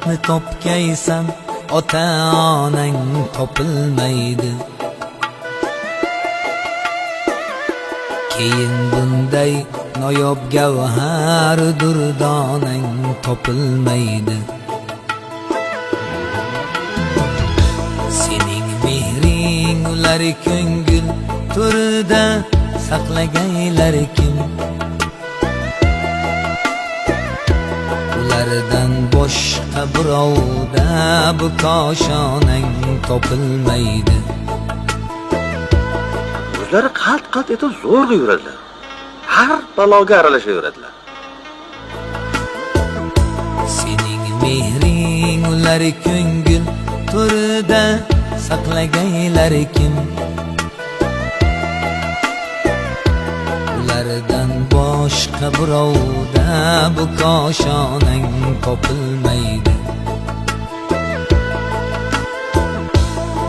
davlatni topgaysan, ota onang topilmaydi. Keyin bunday noyob gavhar durdonang topilmaydi. Sening mehring ular ko'ngil to'rida saqlagaylar kim? Ulardan boshqa birovda bu koshonang topilmaydi. O'zlari qalt etib zo'rg'a yuradilar. Har baloga aralashaveradilar. Sening mehring ular ko'ngil to'rida saqlagaylar kim? Ulardan boshqa birovda bu koshonang topilmaydi.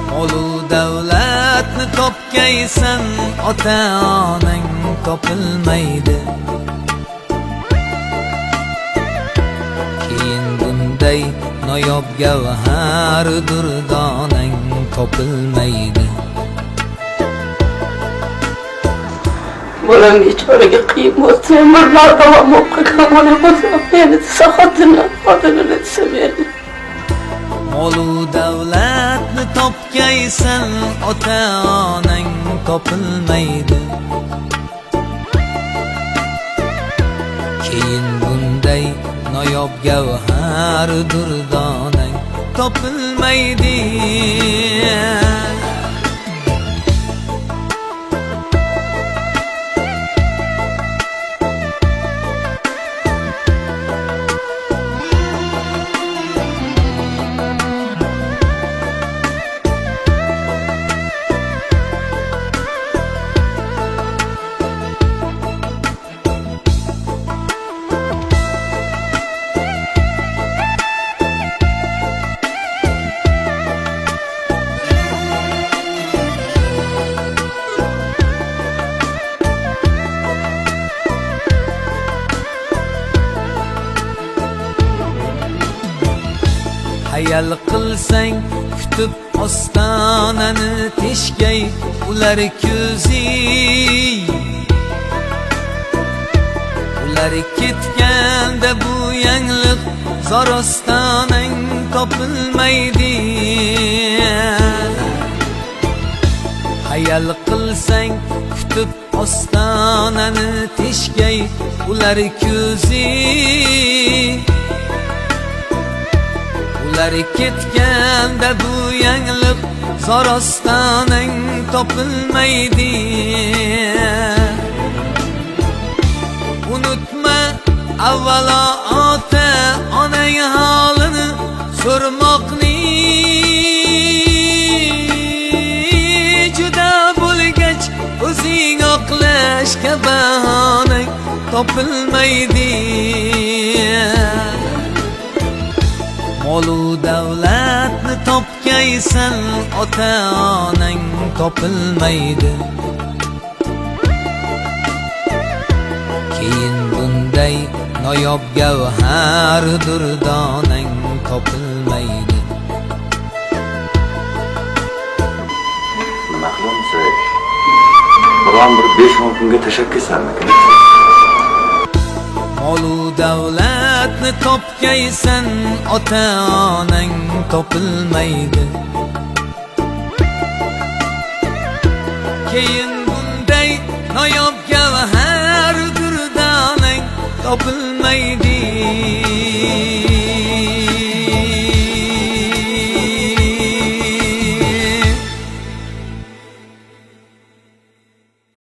Molu davlatni topgaysan, ota onang topilmaydi. Keyin bunday noyob gavhar durdonang topilmaydi. Bolam bechoraga qiyin bo'lsa, umrlar davom o'qigan bola bo'lsa, meni saxotinlar xotini desa meni. Molu davlatni topgaysan, ota onang topilmaydi. Keyin bunday noyob gavhar durdonang topilmaydi. Hayal qilsang kutib ostonani teshgay ular ko'zi. Ular ketganda bu yangliq zor ostonang topilmaydi. Hayal qilsang kutib ostonani teshgay ular ko'zi. Ular ketganda bu yangliq zor ostonang topilmaydi. Unutma avvalo ota onang holini so'rmoqni. Juda bo'lgach o'zing oqlashga bahonang topilmaydi. Molu davlatni topgaysan, ota onang topilmaydi. Keyin bunday noyob gavhar durdonang topilmaydi. Nima qilamiz? Biron bir 5-10 kunga tashlab ketsammikin? Molu davlatni topgaysan, ota onang topilmaydi.